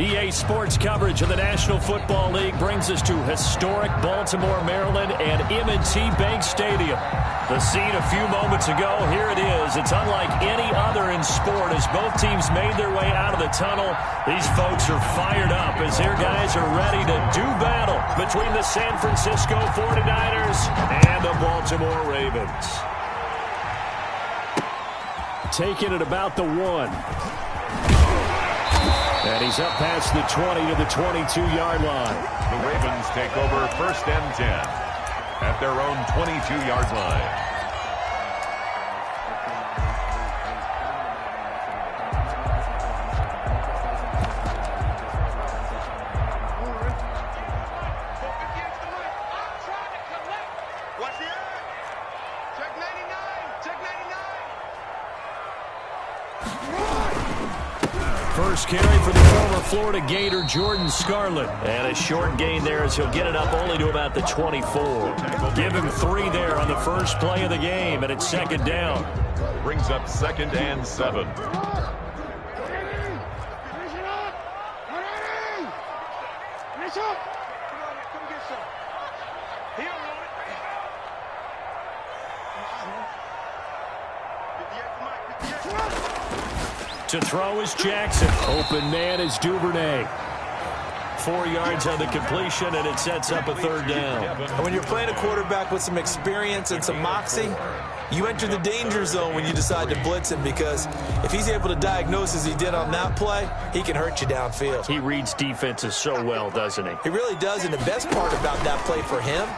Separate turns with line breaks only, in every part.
EA Sports coverage of the National Football League brings us to historic Baltimore, Maryland, and M&T Bank Stadium. The scene a few moments ago, here it is. It's unlike any other in sport as both teams made their way out of the tunnel. These folks are fired up as their guys are ready to do battle between the San Francisco 49ers and the Baltimore Ravens. Taking it about the 1. And he's up past the 20 to the 22-yard line.
The Ravens take over 1st and 10 at their own 22-yard line.
First carry for the former Florida Gator, Jordan Scarlett. And a short gain there as he'll get it up only to about the 24. Give him 3 there on the first play of the game, and it's 2nd down.
Brings up 2nd and 7.
To throw is Jackson. Open man is Duvernay. 4 yards on the completion, and it sets up a 3rd down.
When you're playing a quarterback with some experience and some moxie, you enter the danger zone when you decide to blitz him, because if he's able to diagnose as he did on that play, he can hurt you downfield.
He reads defenses so well, doesn't he?
He really does, and the best part about that play for him,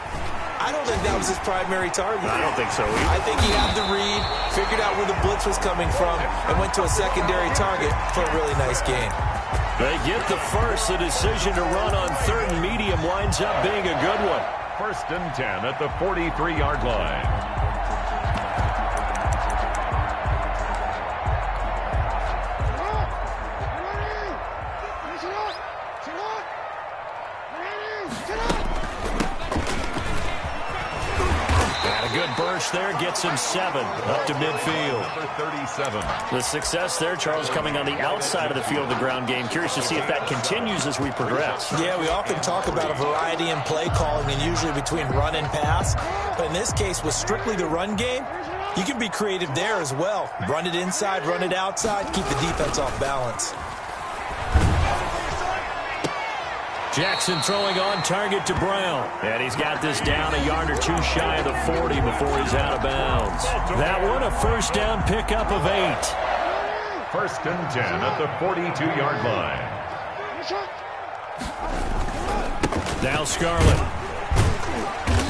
I don't think that was his primary target.
I don't think so either.
I think he had the read, figured out where the blitz was coming from, and went to a secondary target for a really nice gain.
They get the first. The decision to run on 3rd and medium winds up being a good one.
1st and 10 at the 43-yard line.
There gets him 7 up to midfield.
Number 37.
The success there, Charles, coming on the outside of the field of the ground game. Curious to see if that continues as we progress.
Yeah, we often talk about a variety in play calling and usually between run and pass. But in this case, with strictly the run game, you can be creative there as well. Run it inside, run it outside, keep the defense off balance.
Jackson throwing on target to Brown. And he's got this down a yard or 2 shy of the 40 before he's out of bounds. That one a 1st down pickup of 8.
1st and 10 at the 42-yard line.
Now Scarlett.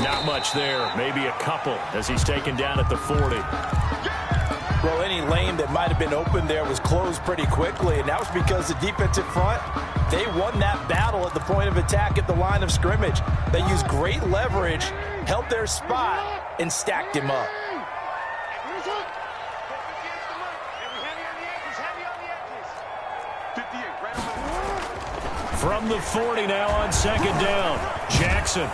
Not much there. Maybe a couple as he's taken down at the 40.
Well, any lane that might have been open there was closed pretty quickly, and that was because the defensive front, they won that battle at the point of attack at the line of scrimmage. They used great leverage, held their spot, and stacked him up.
From the 40 now on 2nd down. Jackson.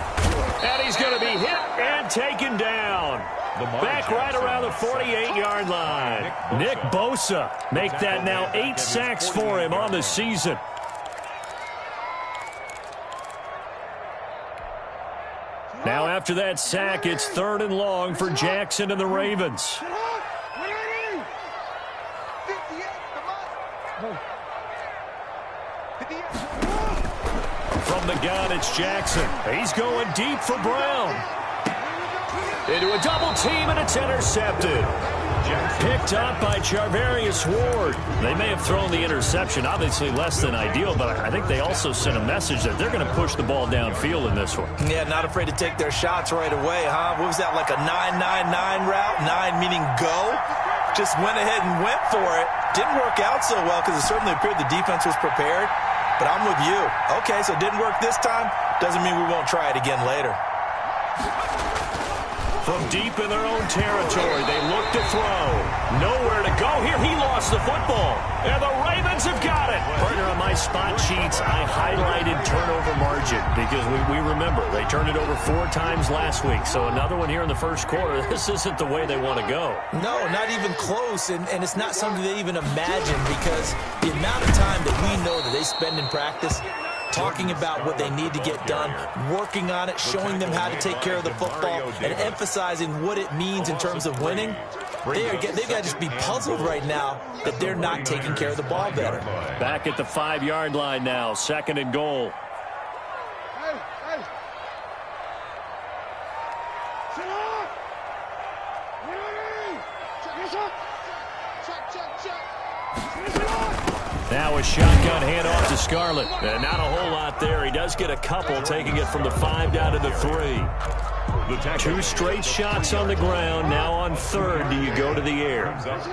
And he's going to be hit and taken down. Back right around the 48-yard line. Nick Bosa make that now 8 sacks for him on the season. Now after that sack, it's 3rd and long for Jackson and the Ravens. From the gun, it's Jackson. He's going deep for Brown. Into a double team, and it's intercepted. Picked up by Charvarius Ward. They may have thrown the interception, obviously less than ideal, but I think they also sent a message that they're going to push the ball downfield in this one.
Yeah, not afraid to take their shots right away, huh? What was that, like a 9-9-9 route? 9 meaning go? Just went ahead and went for it. Didn't work out so well because it certainly appeared the defense was prepared. But I'm with you. Okay, so it didn't work this time. Doesn't mean we won't try it again later.
From deep in their own territory, they look to throw. Nowhere to go here. He lost the football. And the Ravens have got it. Partner, on my spot sheets, I highlighted turnover margin because we remember they turned it over 4 times last week. So another one here in the first quarter. This isn't the way they want to go.
No, not even close. And it's not something they even imagine because the amount of time that we know that they spend in practice talking about what they need to get done, working on it, showing them how to take care of the football, and emphasizing what it means in terms of winning. They've got to just be puzzled right now that they're not taking care of the ball better.
Back at the 5-yard line now, 2nd and goal. Now a shotgun handoff to Scarlett. And not a whole lot there. He does get a couple, taking it from the 5 down to the 3. 2 straight shots on the ground. Now on 3rd, do you go to the air?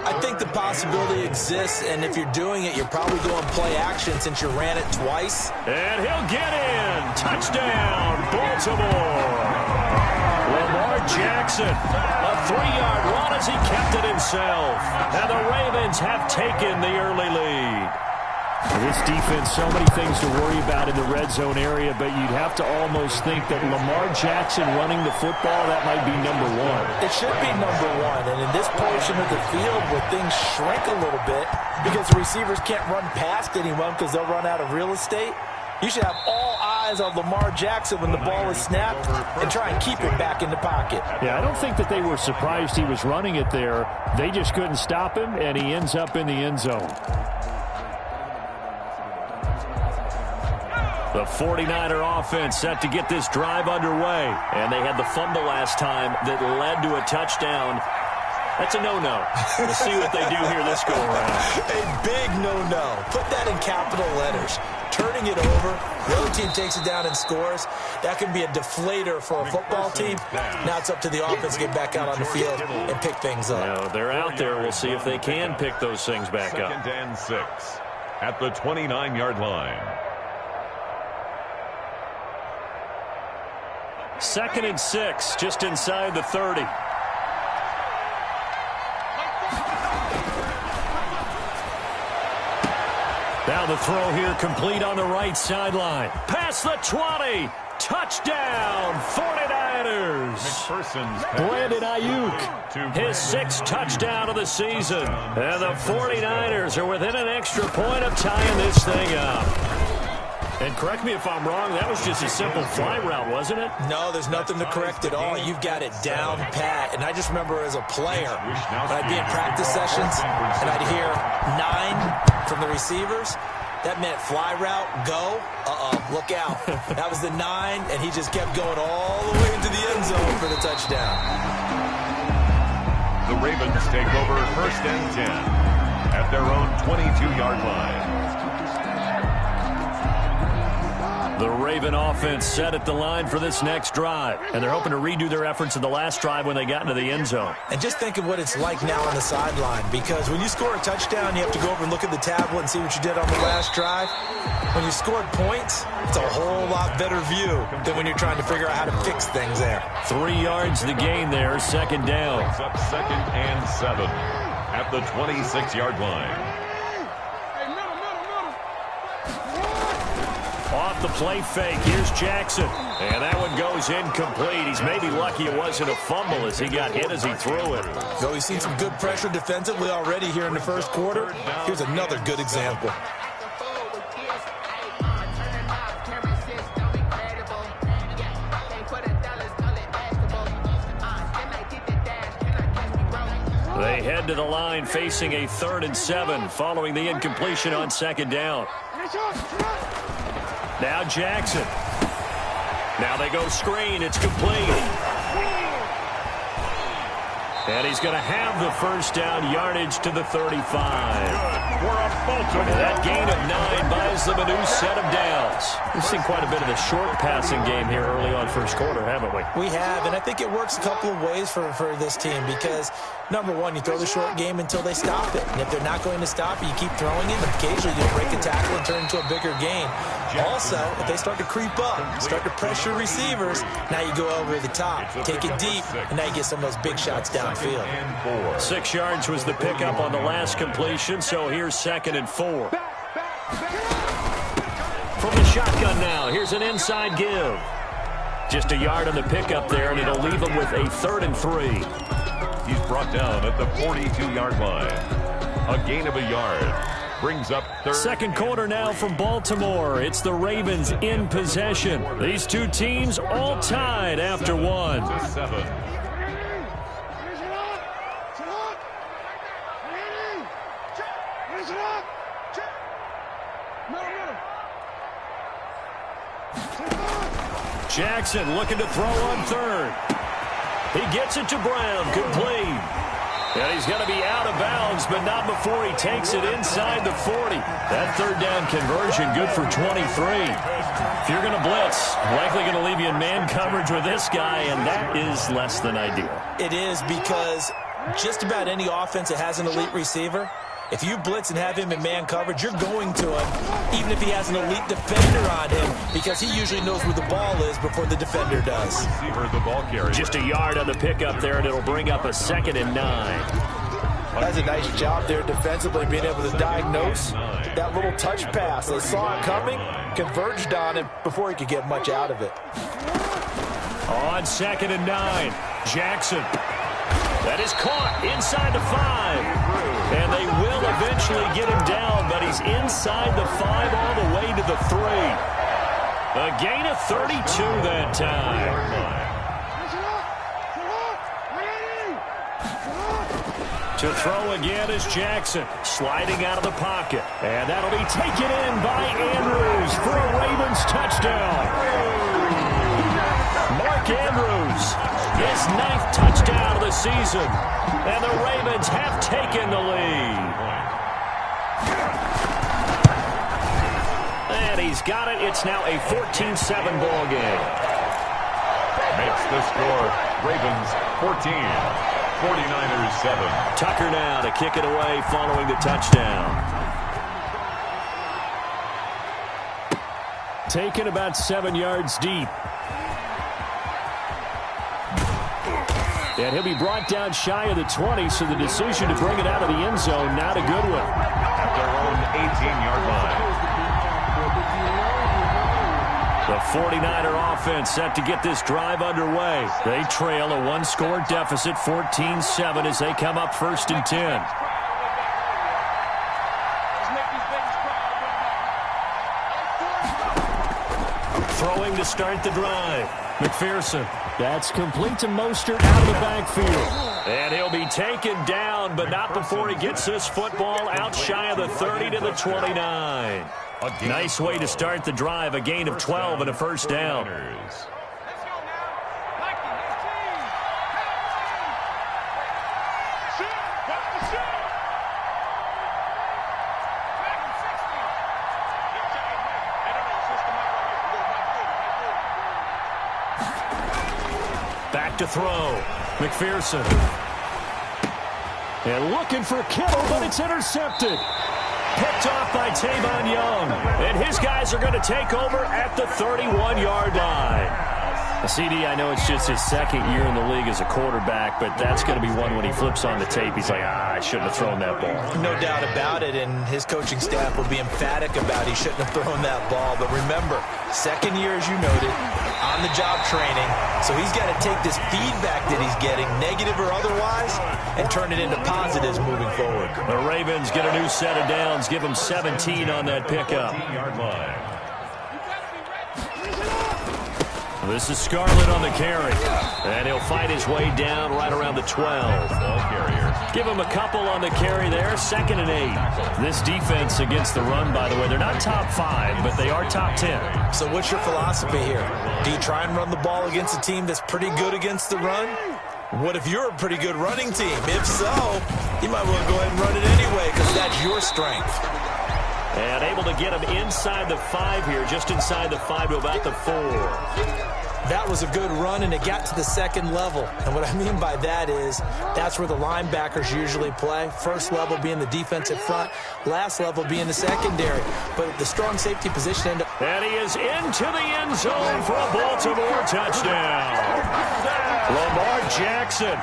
I think the possibility exists, and if you're doing it, you're probably going play action since you ran it twice.
And he'll get in. Touchdown, Baltimore. Lamar Jackson, a 3-yard run as he kept it himself. And the Ravens have taken the early lead. This defense, so many things to worry about in the red zone area, but you'd have to almost think that Lamar Jackson running the football, that might be number 1.
It should be number 1, and in this portion of the field where things shrink a little bit because the receivers can't run past anyone because they'll run out of real estate, you should have all eyes on Lamar Jackson when the ball is snapped and try and keep it back in the pocket.
Yeah, I don't think that they were surprised he was running it there. They just couldn't stop him, and he ends up in the end zone. The 49er offense set to get this drive underway. And they had the fumble last time that led to a touchdown. That's a no-no. We'll see what they do here this go-around.
A big no-no. Put that in capital letters. Turning it over, the other team takes it down and scores. That can be a deflator for a football team. Now it's up to the offense to get back out on the field and pick things up.
Now, they're out there. We'll see if they can pick those things back up.
2nd and 6 at the 29-yard line.
2nd and 6, just inside the 30. Now the throw here complete on the right sideline. Past the 20. Touchdown, 49ers. Brandon Ayuk, his 6th touchdown of the season. And the 49ers are within an extra point of tying this thing up. And correct me if I'm wrong, that was just a simple fly route, wasn't it?
No, there's nothing to correct at all. You've got it down pat. And I just remember as a player, when I'd be in practice sessions and I'd hear 9 from the receivers, that meant fly route, go, look out. That was the 9, and he just kept going all the way into the end zone for the touchdown.
The Ravens take over 1st and 10 at their own 22-yard line.
The Raven offense set at the line for this next drive. And they're hoping to redo their efforts in the last drive when they got into the end zone.
And just think of what it's like now on the sideline. Because when you score a touchdown, you have to go over and look at the tablet and see what you did on the last drive. When you scored points, it's a whole lot better view than when you're trying to figure out how to fix things there.
3 yards the gain there, 2nd down.
It's up 2nd and 7 at the 26-yard line.
Off the play fake, here's Jackson. And that one goes incomplete. He's maybe lucky it wasn't a fumble as he got hit as he threw it.
So he's seen some good pressure defensively already here in the first quarter. Here's another good example.
They head to the line facing a 3rd and 7 following the incompletion on 2nd down. Now Jackson. Now they go screen. It's complete. And he's going to have the first down, yardage to the 35. And that gain of 9 buys them a new set of downs. We've seen quite a bit of the short passing game here early on first quarter, haven't we?
We have, and I think it works a couple of ways for this team because, number one, you throw the short game until they stop it. And if they're not going to stop it, you keep throwing it. And occasionally you'll break a tackle and turn into a bigger gain. Also, if they start to creep up, start to pressure receivers, now you go over the top, take it deep, and now you get some of those big shots downfield.
6 yards was the pickup on the last completion, so here's 2nd and 4. From the shotgun now, here's an inside give. Just a yard on the pickup there, and it'll leave him with a 3rd and 3.
He's brought down at the 42-yard line. A gain of a yard. Brings up 3rd.
Second quarter now from Baltimore. It's the Ravens in possession. These two teams all tied after 1.
To 7.
Jackson looking to throw on 3rd. He gets it to Brown. Complete. And he's going to be out of bounds, but not before he takes it inside the 40. That 3rd down conversion good for 23. If you're going to blitz, likely going to leave you in man coverage with this guy, and that is less than ideal.
It is, because just about any offense that has an elite receiver, if you blitz and have him in man coverage, you're going to him, even if he has an elite defender on him, because he usually knows where the ball is before the defender does.
The ball carrier.
Just a yard on the pickup there, and it'll bring up a 2nd and 9.
That's a nice job there defensively, being able to diagnose that little touch pass. They saw it coming, converged on him before he could get much out of it.
On 2nd and 9, Jackson. That is caught inside the 5. And they will eventually get him down, but he's inside the 5 all the way to the 3. A gain of 32 that time. To throw again is Jackson, sliding out of the pocket. And that'll be taken in by Andrews for a Ravens touchdown. Mark Andrews, his 9th touchdown of the season. And the Ravens have taken the lead. And he's got it. It's now a 14-7 ball game.
Makes the score. Ravens 14. 49ers 7.
Tucker now to kick it away following the touchdown. Taken about 7 yards deep. And he'll be brought down shy of the 20, so the decision to bring it out of the end zone, not a good one.
At their own 18-yard line.
The 49er offense set to get this drive underway. They trail a 1-score deficit, 14-7, as they come up 1st and 10. Throwing to start the drive. McPherson. That's complete to Mostert out of the backfield. And he'll be taken down, but not before he gets this football out shy of the 30 to the 29. Nice way to start the drive. A gain of 12 and a 1st down. Back to throw. McPherson. And looking for Kittle, but it's intercepted. Picked off by Tavon Young. And his guys are going to take over at the 31-yard line. CD, I know it's just his 2nd year in the league as a quarterback, but that's going to be one when he flips on the tape. He's like, I shouldn't have thrown that ball.
No doubt about it, and his coaching staff will be emphatic about he shouldn't have thrown that ball. But remember, 2nd year, as you noted, on-the-job training, so he's got to take this feedback that he's getting, negative or otherwise, and turn it into positives moving forward.
The Ravens get a new set of downs, give him 17 on that pickup. This is Scarlett on the carry. And he'll fight his way down right around the 12. Give him a couple on the carry there. 2nd and 8. This defense against the run, by the way, they're not top 5, but they are top 10.
So what's your philosophy here? Do you try and run the ball against a team that's pretty good against the run? What if you're a pretty good running team? If so, you might want to go ahead and run it anyway because that's your strength.
And able to get him inside the 5 here, just inside the 5 to about the 4.
That was a good run, and it got to the second level. And what I mean by that is that's where the linebackers usually play. First level being the defensive front, last level being the secondary. But the strong safety position.
And he is into the end zone for a Baltimore touchdown. Lamar Jackson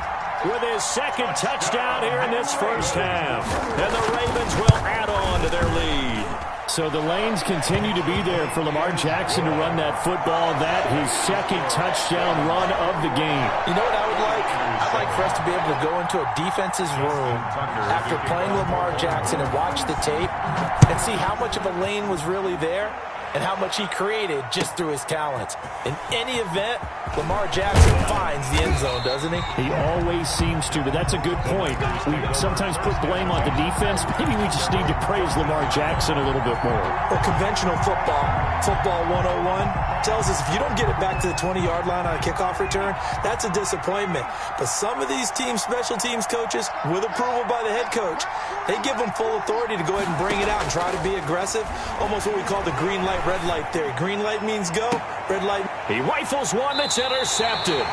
with his second touchdown here in this first half. And the Ravens will add on to their lead.
So the lanes continue to be there for Lamar Jackson to run that football. That his second touchdown run of the game.
You know what I would like? I'd like for us to be able to go into a defense's room after playing Lamar Jackson and watch the tape and see how much of a lane was really there and how much he created just through his talents. In any event, Lamar Jackson finds the end zone, doesn't he?
He always seems to, but that's a good point. We sometimes put blame on the defense. Maybe we just need to praise Lamar Jackson a little bit more.
Well, conventional football 101, tells us if you don't get it back to the 20-yard line on a kickoff return, that's a disappointment. But some of these special teams coaches, with approval by the head coach, they give them full authority to go ahead and bring it out and try to be aggressive, almost what we call the green light, red light theory. Green light means go, red light.
He rifles one that's intercepted.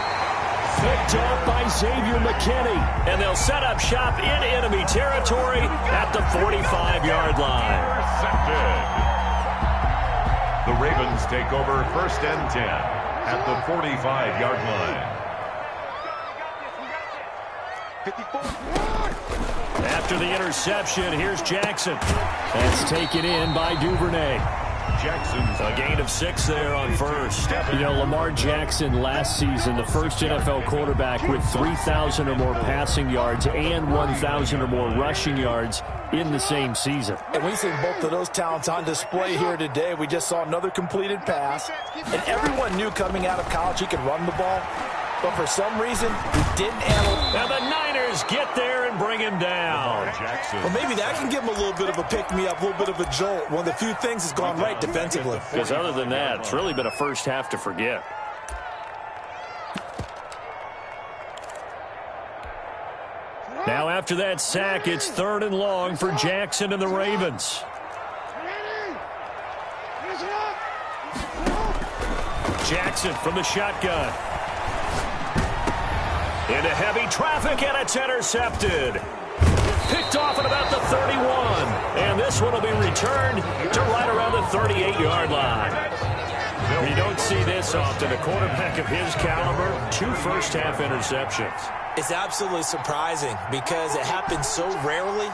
Picked up by Xavier McKinney. And they'll set up shop in enemy territory at the 45-yard line.
Intercepted. The Ravens take over 1st and 10 at the 45-yard line.
After the interception, here's Jackson. That's taken in by Duvernay.
Jackson's
a gain of 6 there on first.
You know, Lamar Jackson last season, the first NFL quarterback with 3,000 or more passing yards and 1,000 or more rushing yards in the same season.
And we see both of those talents on display here today. We just saw another completed pass. And everyone knew coming out of college he could run the ball. But for some reason, he didn't handle.
And the Niners get there and bring him down.
Well, maybe that can give him a little bit of a pick-me-up, a little bit of a jolt. One of the few things that's gone right defensively.
Because other than that, it's really been a first half to forget. Now after that sack, it's 3rd and long for Jackson and the Ravens. Jackson from the shotgun. Into heavy traffic, and it's intercepted. Picked off at about the 31. And this one will be returned to right around the 38-yard line. You don't see this often. A quarterback of his caliber, 2 first-half interceptions.
It's absolutely surprising because it happens so rarely.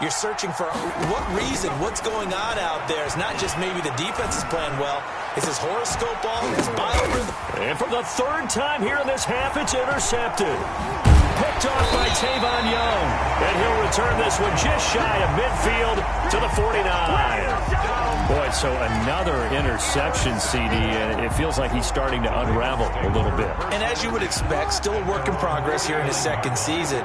You're searching for what reason, what's going on out there. It's not just maybe the defense is playing well. It's his horoscope ball, his biorhythm.
And for the 3rd time here in this half, it's intercepted. Picked off by Tavon Young. And he'll return this one just shy of midfield to the 49. Boy, so another interception, CD, and it feels like he's starting to unravel a little bit.
And as you would expect, still a work in progress here in his 2nd season.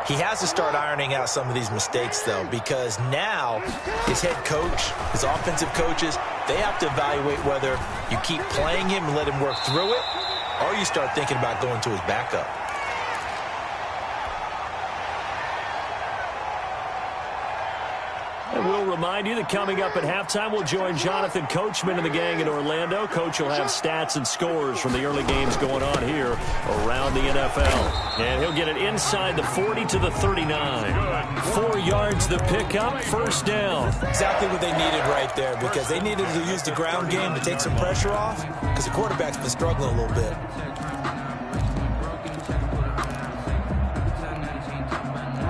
He has to start ironing out some of these mistakes, though, because now his head coach, his offensive coaches, they have to evaluate whether you keep playing him and let him work through it, or you start thinking about going to his backup.
And we'll remind you that coming up at halftime, we'll join Jonathan Coachman and the gang in Orlando. Coach will have stats and scores from the early games going on here around the NFL. And he'll get it inside the 40 to the 39. 4 yards the pickup, 1st down.
Exactly what they needed right there, because they needed to use the ground game to take some pressure off, because the quarterback's been struggling a little bit.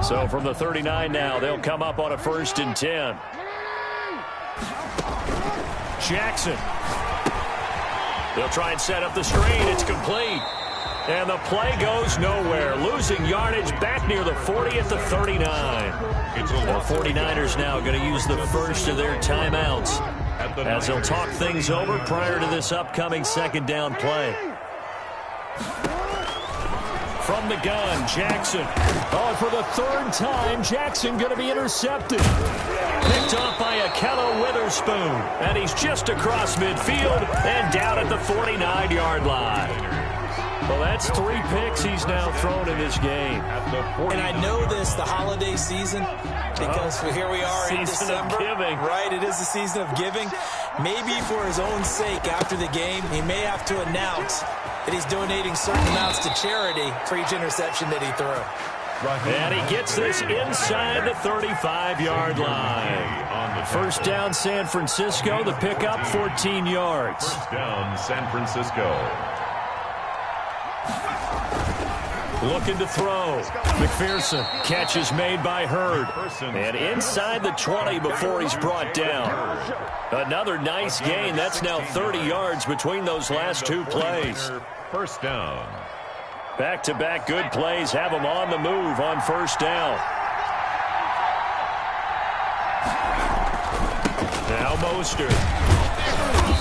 So from the 39 now, they'll come up on a 1st and 10. Jackson. They'll try and set up the screen. It's complete. And the play goes nowhere. Losing yardage back near the 40 at the 39. The 49ers now going to use the first of their timeouts as they'll talk things over prior to this upcoming 2nd down play. From the gun, Jackson. Oh, for the 3rd time, Jackson going to be intercepted. Picked off by Akello Witherspoon. And he's just across midfield and down at the 49-yard line. Well, that's 3 picks he's now thrown in this game.
And I know this, the holiday season, because here we are in December.
Season of giving.
Right, it is the season of giving. Maybe for his own sake, after the game, he may have to announce that he's donating certain amounts to charity for each interception that he threw.
And he gets this inside the 35-yard line. First down, San Francisco. The pickup, 14 yards.
First down, San Francisco.
Looking to throw. McPherson. Catch is made by Hurd. And inside the 20 before he's brought down. Another nice gain. That's now 30 yards between those last 2 plays.
First down.
Back-to-back good plays have him on the move on first down. Now Mostert.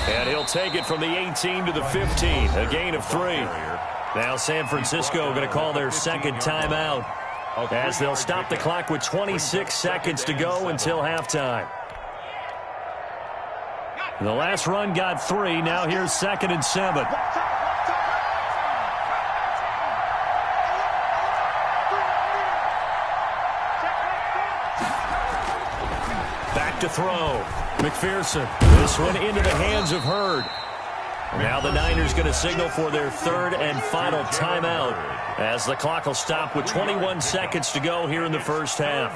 And he'll take it from the 18 to the 15. A gain of 3. Now San Francisco going to call their second timeout as they'll stop the clock with 26 seconds to go until halftime. The last run got 3. Now here's 2nd and 7. Back to throw. McPherson. This one into the hands of Hurd. Now the Niners going to signal for their 3rd and final timeout as the clock will stop with 21 seconds to go here in the first half.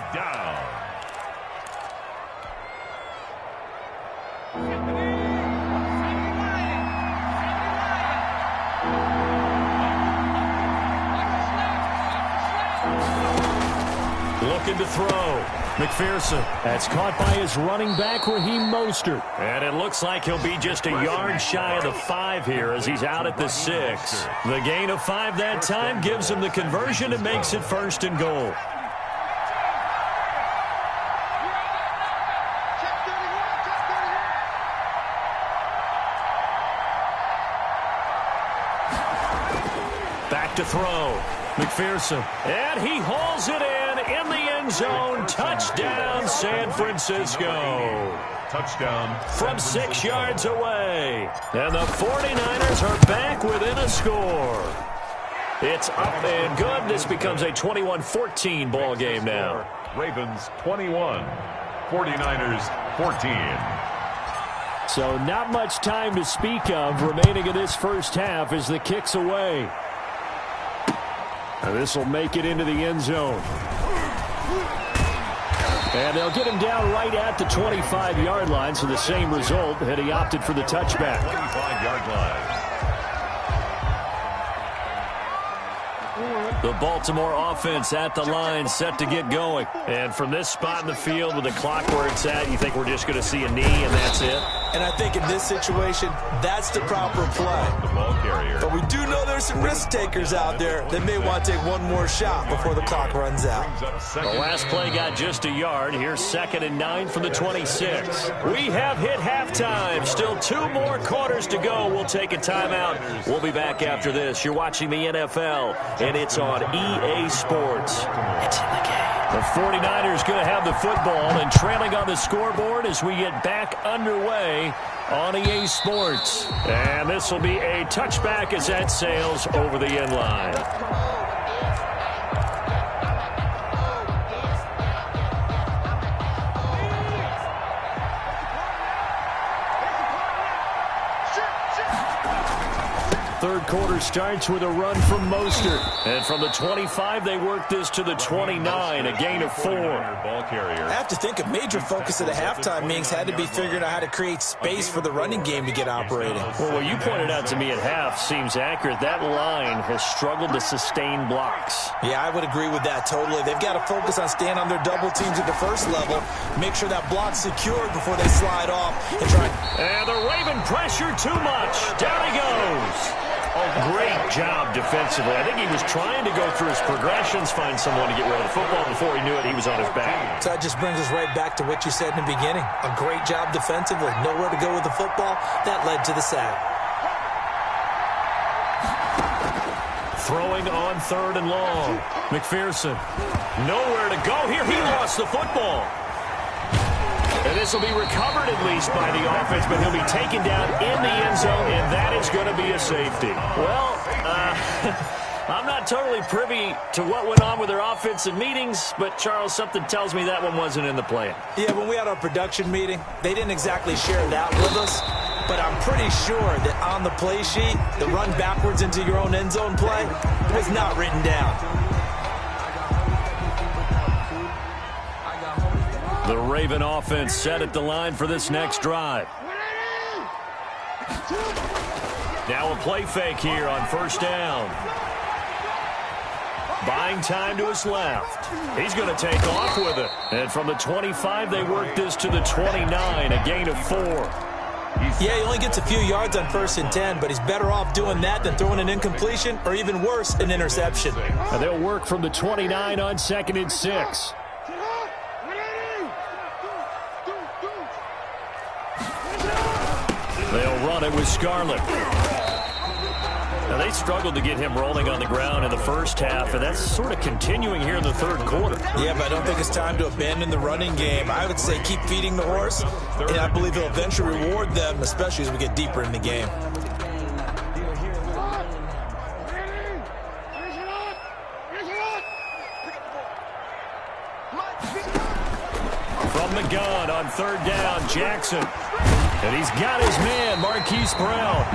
Looking to throw. McPherson. That's caught by his running back, Raheem Mostert. And it looks like he'll be just a yard shy of the 5 here as he's out at the 6. The gain of 5 that time gives him the conversion and makes it 1st and goal. Back to throw. McPherson. And he hauls it in the end zone. Touchdown, San Francisco.
Touchdown.
From 6 yards away. And the 49ers are back within a score. It's up and good. This becomes a 21-14 ball game now.
Ravens 21, 49ers 14.
So not much time to speak of remaining in this first half as the kick's away. And this will make it into the end zone. And they'll get him down right at the 25-yard line, so the same result had he opted for the touchback.
25-yard line.
The Baltimore offense at the line, set to get going. And from this spot in the field with the clock where it's at, you think we're just going to see a knee and that's it?
And I think in this situation, that's the proper play.
The ball carrier.
But we do know there's some risk takers out there that may want to take one more shot before the clock runs out.
The last play got just a yard. Here's 2nd and 9 from the 26. We have hit halftime. Still 2 more quarters to go. We'll take a timeout. We'll be back after this. You're watching the NFL, and it's on EA Sports. It's in the game. The 49ers going to have the football and trailing on the scoreboard as we get back underway on EA Sports. And this will be a touchback as that sails over the end line. Third quarter starts with a run from Mostert. And from the 25, they work this to the 29, a gain of 4.
Ball carrier.
I have to think a major focus of the halftime meetings had to be figuring out how to create space for the running game to get operating.
Well, what you pointed out to me at half seems accurate. That line has struggled to sustain blocks.
Yeah, I would agree with that totally. They've got to focus on staying on their double teams at the first level, make sure that block's secured before they slide off and try.
And the Raven pressure too much. Down he goes. Great job defensively. I think he was trying to go through his progressions, find someone to get rid of the football. Before he knew it, he was on his back.
So that just brings us right back to what you said in the beginning. A great job defensively. Nowhere to go with the football. That led to the sack.
Throwing on 3rd and long. McPherson. Nowhere to go here. He lost the football. And this will be recovered at least by the offense, but he'll be taken down in the end zone, and that is going to be a safety. Well, I'm not totally privy to what went on with their offensive meetings, but, Charles, something tells me that one wasn't in the plan.
Yeah, when we had our production meeting, they didn't exactly share that with us, but I'm pretty sure that on the play sheet, the run backwards into your own end zone play was not written down.
The Raven offense set at the line for this next drive. Now a play fake here on first down. Buying time to his left. He's going to take off with it. And from the 25, they work this to the 29, a gain of 4.
Yeah, he only gets a few yards on 1st and 10, but he's better off doing that than throwing an incompletion or even worse, an interception.
And they'll work from the 29 on 2nd and 6.
They'll run it with Scarlett. Now, they struggled to get him rolling on the ground in the first half, and that's sort of continuing here in the third quarter.
Yeah, but I don't think it's time to abandon the running game. I would say keep feeding the horse, and I believe he'll eventually reward them, especially as we get deeper in the game.
From the gun on 3rd down, Jackson. And he's got his man, Marquise Brown.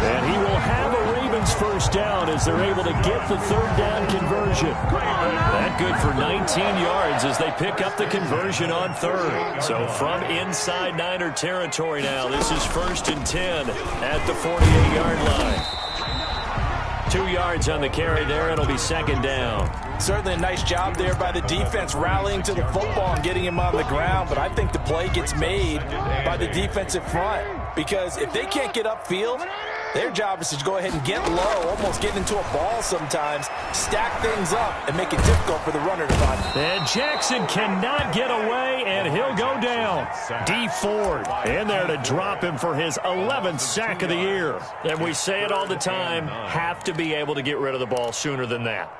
And he will have a Ravens first down as they're able to get the 3rd down conversion. That good for 19 yards as they pick up the conversion on 3rd. So from inside Niner territory now, this is 1st and 10 at the 48-yard line. 2 yards on the carry there. It'll be 2nd down.
Certainly a nice job there by the defense rallying to the football and getting him on the ground, but I think the play gets made by the defensive front because if they can't get upfield, their job is to go ahead and get low, almost get into a ball sometimes, stack things up, and make it difficult for the runner to find.
And Jackson cannot get away, and he'll go down. D. Ford in there to drop him for his 11th sack of the year. And we say it all the time, have to be able to get rid of the ball sooner than that.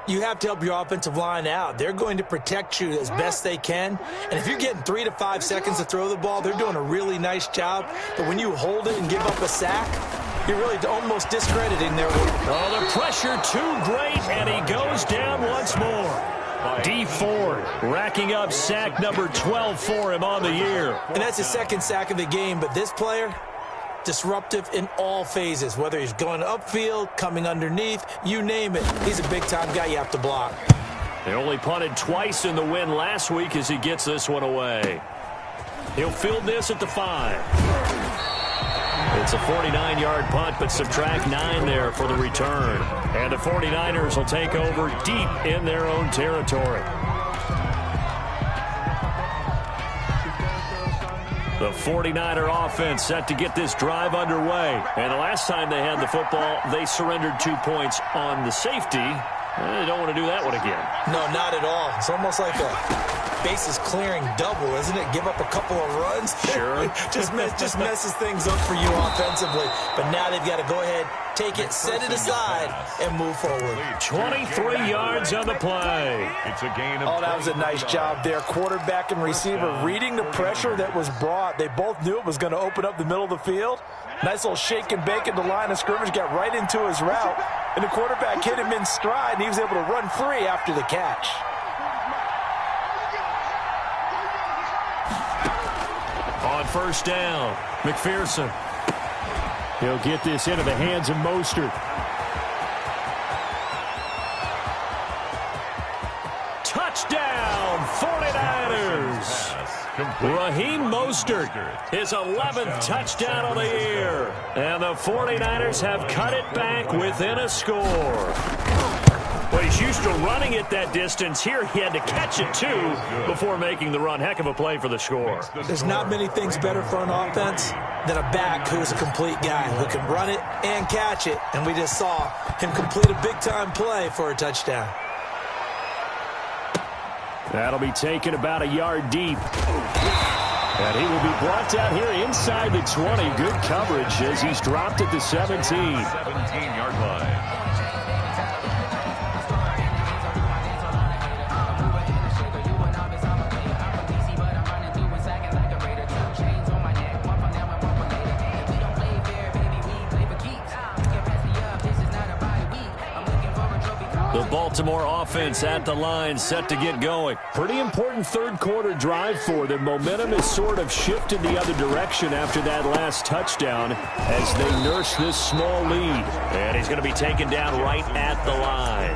You have to help your offensive line out. They're going to protect you as best they can. And if you're getting 3 to 5 seconds to throw the ball, they're doing a really nice job. But when you hold it and give up a sack, you're really almost discrediting their work.
Oh, the pressure too great, and he goes down once more. D. Ford racking up sack number 12 for him on the year.
And that's his 2nd sack of the game. But this player, disruptive in all phases, whether he's going upfield, coming underneath, you name it. He's a big-time guy you have to block.
They only punted twice in the win last week as he gets this one away. He'll field this at the 5. It's a 49-yard punt, but subtract 9 there for the return. And the 49ers will take over deep in their own territory. The 49er offense set to get this drive underway. And the last time they had the football, they surrendered 2 points on the safety. They don't want to do that one again.
No, not at all. It's almost like a bases clearing double, isn't it? Give up a couple of runs.
Sure.
just messes things up for you offensively. But now they've got to go ahead, take it, set it aside, and move forward.
23 yards on the play.
It's a gain of
that was a nice job there. Quarterback and receiver reading the pressure that was brought. They both knew it was going to open up the middle of the field. Nice little shake and bake at the line of scrimmage, got right into his route, and the quarterback hit him in stride, and he was able to run free after the catch.
On first down, McPherson.
He'll get this into the hands of Mostert.
Touchdown, 49ers. Raheem Mostert, his 11th touchdown of the year. And the 49ers have cut it back within a score. Well, he's used to running it that distance. Here he had to catch it, too, before making the run. Heck of a play for the score.
There's not many things better for an offense than a back who's a complete guy who can run it and catch it. And we just saw him complete a big-time play for a touchdown.
That'll be taken about a yard deep. And he will be brought down here inside the 20. Good coverage as he's dropped at the 17.
17-yard line.
The Baltimore offense at the line, set to get going.
Pretty important third quarter drive for them. Momentum has sort of shifted the other direction after that last touchdown as they nurse this small lead.
And he's going to be taken down right at the line.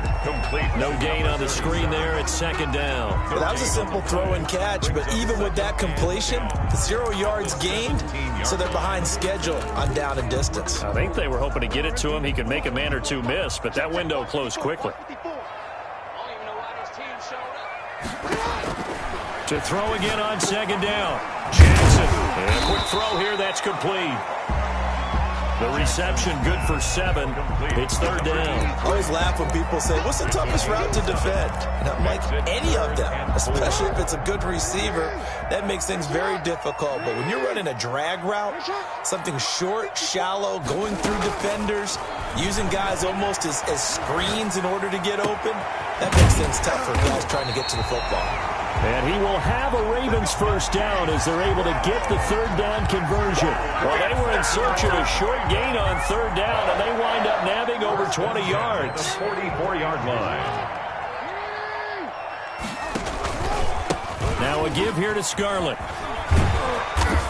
No gain on the screen there. It's second down.
Well, that was a simple throw and catch, but even with that completion, 0 yards gained, so they're behind schedule on down and distance.
I think they were hoping to get it to him. He could make a man or two miss, but that window closed quickly. To throw again on second down. Jackson. And a quick throw here. That's complete. The reception good for 7. It's third down.
I always laugh when people say, what's the toughest route to defend? And I'm like, any of them, especially if it's a good receiver, that makes things very difficult. But when you're running a drag route, something short, shallow, going through defenders, using guys almost as screens in order to get open, that makes things tough for guys trying to get to the football.
And he will have a Ravens first down as they're able to get the third down conversion.
Well, they were in search of a short gain on third down, and they wind up nabbing over 20 yards.
44-yard line.
Now a give here to Scarlett.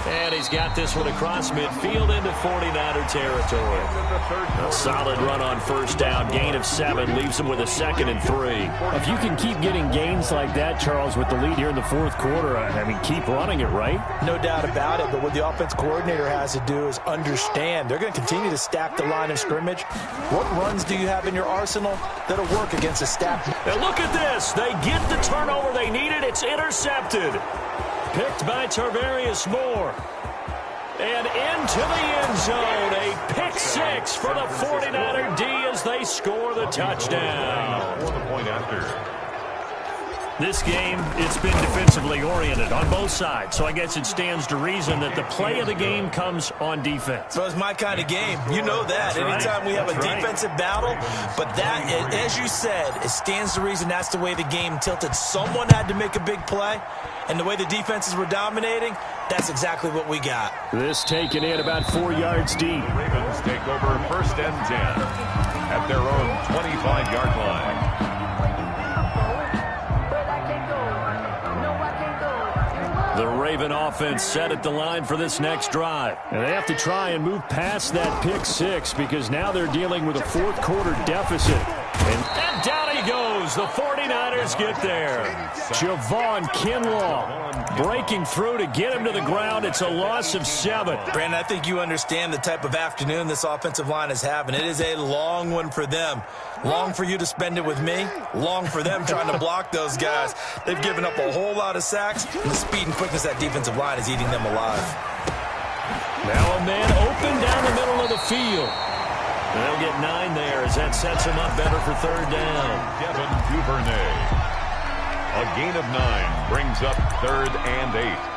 And he's got this one across midfield into 49er territory. A solid run on first down. Gain of 7 leaves him with a 2nd and 3.
If you can keep getting gains like that, Charles, with the lead here in the fourth quarter, I mean, keep running it, right?
No doubt about it, but what the offense coordinator has to do is understand they're going to continue to stack the line of scrimmage. What runs do you have in your arsenal that'll work against a stacked?
And look at this. They get the turnover they needed. It's intercepted. Picked by Tarvarius Moore. And into the end zone. A pick 6 for the 49er D as they score the touchdown.
For the point after.
This game, it's been defensively oriented on both sides, so I guess it stands to reason that the play of the game comes on defense.
So it's my kind of game. You know that. Anytime we have a defensive battle, but that, as you said, it stands to reason that's the way the game tilted. Someone had to make a big play, and the way the defenses were dominating, that's exactly what we got.
This taken in about 4 yards deep.
Ravens take over first and 10 at their own 25-yard line.
The Raven offense set at the line for this next drive.
And they have to try and move past that pick 6 because now they're dealing with a fourth quarter deficit.
And down he goes. The 49ers get there.
Javon Kinlaw breaking through to get him to the ground. It's a loss of 7.
Brandon, I think you understand the type of afternoon this offensive line is having. It is a long one for them. Long for you to spend it with me. Long for them trying to block those guys. They've given up a whole lot of sacks, and the speed and quickness of that defensive line is eating them alive.
Now a man open down the middle of the field. They'll get 9 there as that sets him up better for third down.
Devin Duvernay. A gain of 9 brings up 3rd and 8.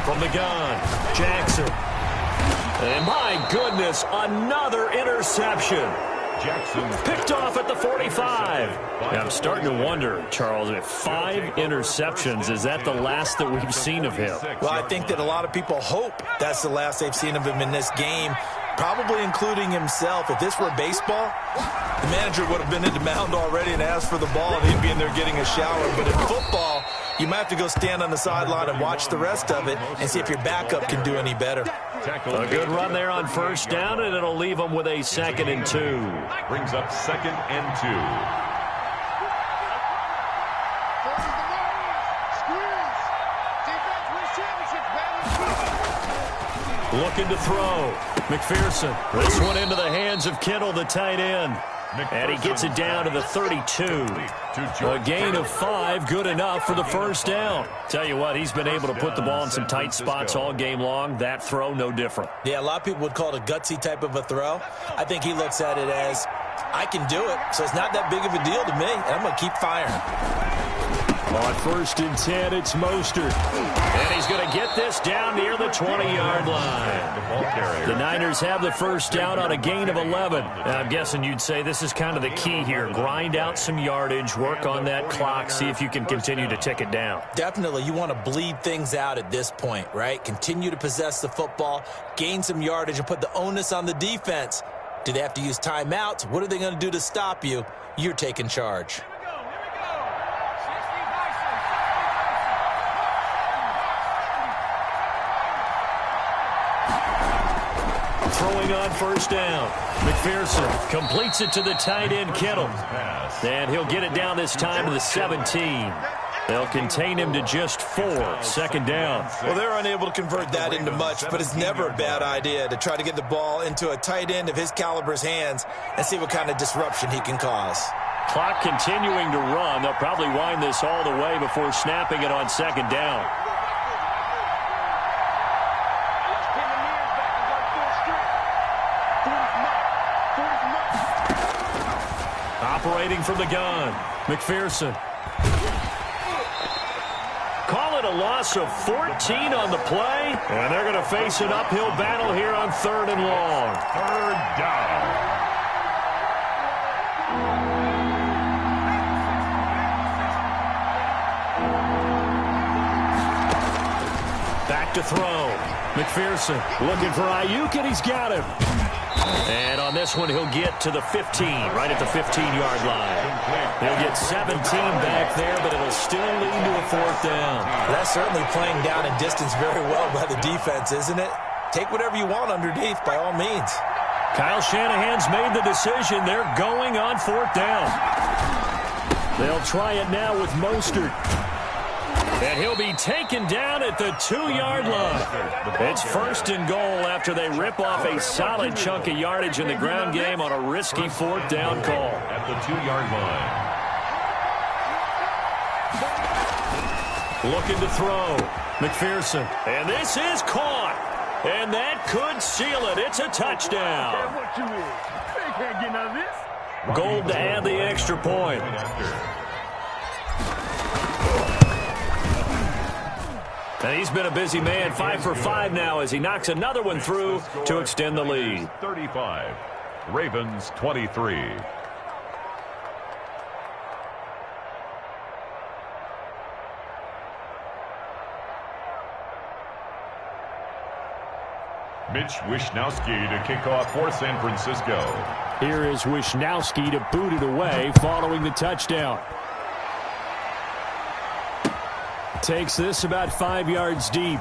From the gun, Jackson. And my goodness, another interception.
Jackson
Picked off at the 45. Yeah, I'm starting to wonder, Charles, if 5 interceptions, is that the last that we've seen of him?
Well, I think that a lot of people hope that's the last they've seen of him in this game, probably including himself. If this were baseball, the manager would have been in the mound already and asked for the ball, and he'd be in there getting a shower. But in football, you might have to go stand on the sideline and watch the rest of it and see if your backup can do any better.
A good run there on first down, and it'll leave them with a 2nd and 2.
brings up 2nd and 2.
Looking to throw. McPherson. This one into the hands of Kittle, the tight end. And he gets it down to the 32. A gain of 5, good enough for the first down. Tell you what, he's been able to put the ball in some tight spots all game long. That throw, no different.
Yeah, a lot of people would call it a gutsy type of a throw. I think he looks at it as, I can do it, so it's not that big of a deal to me, and I'm going to keep firing.
On 1st and 10, it's Mostert.
And he's going to get this down near the 20-yard line. The Niners have the first down on a gain of 11. I'm guessing you'd say this is kind of the key here. Grind out some yardage, work on that clock, see if you can continue to tick it down.
Definitely. You want to bleed things out at this point, right? Continue to possess the football, gain some yardage, and put the onus on the defense. Do they have to use timeouts? What are they going to do to stop you? You're taking charge.
Throwing on first down. McPherson completes it to the tight end, Kittle. And he'll get it down this time to the 17. They'll contain him to just 4. 2nd down.
Well, they're unable to convert that into much, but it's never a bad idea to try to get the ball into a tight end of his caliber's hands and see what kind of disruption he can cause.
Clock continuing to run. They'll probably wind this all the way before snapping it on 2nd down. Operating from the gun, McPherson. Call it a loss of 14 on the play, and they're going to face an uphill battle here on 3rd and long.
3rd down.
Back to throw. McPherson looking for Ayuk, and he's got him. And on this one, he'll get to the 15, right at the 15-yard line. He'll get 17 back there, but it'll still lead to a 4th down.
That's certainly playing down in distance very well by the defense, isn't it? Take whatever you want underneath, by all means.
Kyle Shanahan's made the decision. They're going on 4th down. They'll try it now with Mostert. And he'll be taken down at the 2-yard line. It's 1st and goal after they rip off a solid chunk of yardage in the ground game on a risky 4th down call.
At the 2-yard line.
Looking to throw. McPherson. And this is caught. And that could seal it. It's a touchdown. Gold to add the extra point. And he's been a busy man, 5 for 5 now as he knocks another one through to extend the lead.
35, Ravens 23. Mitch Wishnowsky to kick off for San Francisco.
Here is Wishnowsky to boot it away following the touchdown. Takes this about 5 yards deep.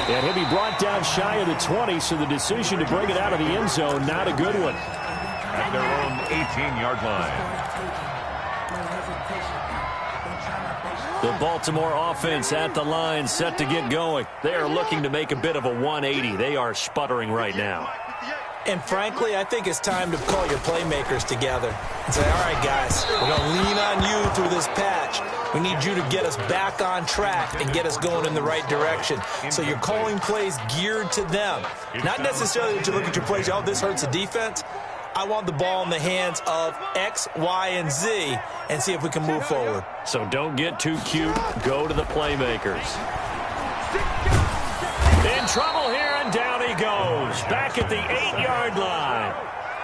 And he'll be brought down shy of the 20, so the decision to bring it out of the end zone, not a good one.
At their own 18-yard line.
The Baltimore offense at the line, set to get going. They are looking to make a bit of a 180. They are sputtering right now.
And frankly, I think it's time to call your playmakers together and say, all right, guys, we're going to lean on you through this patch. We need you to get us back on track and get us going in the right direction. So you're calling plays geared to them. Not necessarily to look at your plays, oh, this hurts the defense. I want the ball in the hands of X, Y, and Z and see if we can move forward.
So don't get too cute. Go to the playmakers. In trouble here, and down he goes. Back at the 8-yard line.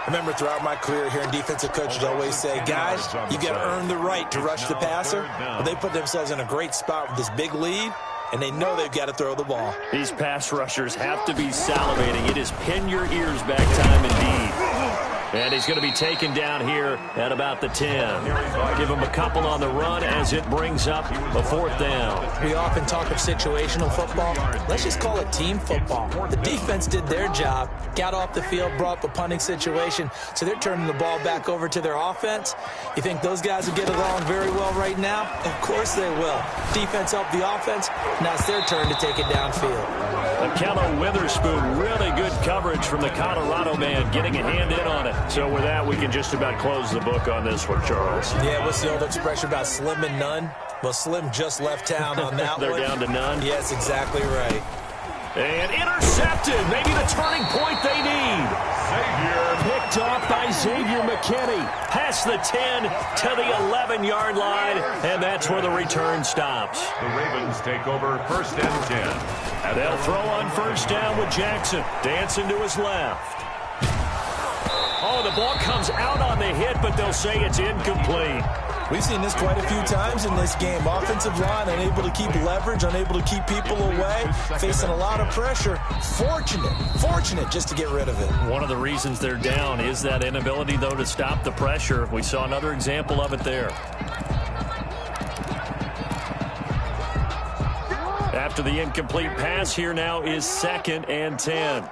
Remember, throughout my career here in defensive coaches always say, guys, you got to earn the right to rush the passer. Well, they put themselves in a great spot with this big lead, and they know they've got to throw the ball.
These pass rushers have to be salivating. It is pin your ears back time indeed. And he's going to be taken down here at about the 10. Give him a couple on the run as it brings up a 4th down.
We often talk of situational football. Let's just call it team football. The defense did their job, got off the field, brought up a punting situation, so they're turning the ball back over to their offense. You think those guys will get along very well right now? Of course they will. Defense helped the offense. Now it's their turn to take it downfield.
Akello Witherspoon, really good coverage from the Colorado man, getting a hand in on it. So with that, we can just about close the book on this one, Charles.
Yeah, what's the old expression about slim and none? Well, Slim just left town on that
They're
one.
They're down to none?
Yes, exactly right.
And intercepted. Maybe the turning point they need. Picked off by Xavier McKinney. Past the 10 to the 11-yard line, and that's where the return stops.
The Ravens take over 1st and 10.
They'll throw on 1st down with Jackson. Dancing to his left. Oh, the ball comes out on the hit, but they'll say it's incomplete.
We've seen this quite a few times in this game. Offensive line unable to keep leverage, unable to keep people away, facing a lot of pressure. Fortunate just to get rid of it.
One of the reasons they're down is that inability, though, to stop the pressure. We saw another example of it there. After the incomplete pass, here now is 2nd and 10.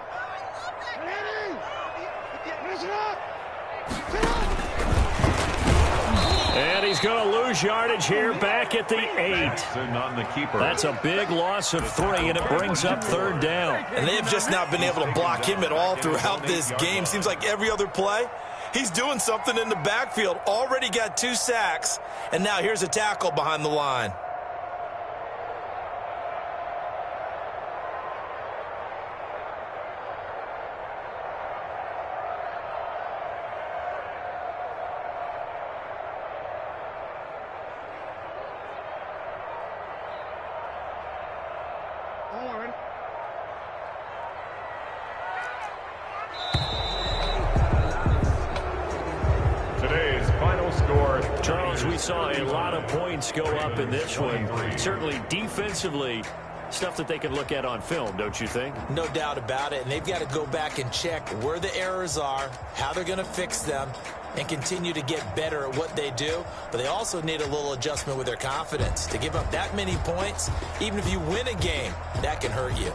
And he's going to lose yardage here back at the 8.
On the keeper.
That's a big loss of 3, and it brings up 3rd down.
And they've just not been able to block him at all throughout this game. Seems like every other play, he's doing something in the backfield. Already got 2 sacks, and now here's a tackle behind the line.
Today's final score.
Charles, we saw a lot of points go up in this one. Certainly defensively, stuff that they can look at on film, don't you think?
No doubt about it, and they've got to go back and check where the errors are, how they're going to fix them, and continue to get better at what they do. But they also need a little adjustment with their confidence. To give up that many points, even if you win a game, that can hurt you.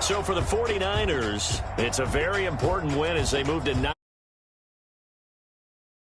So for the 49ers, it's a very important win as they move to 9.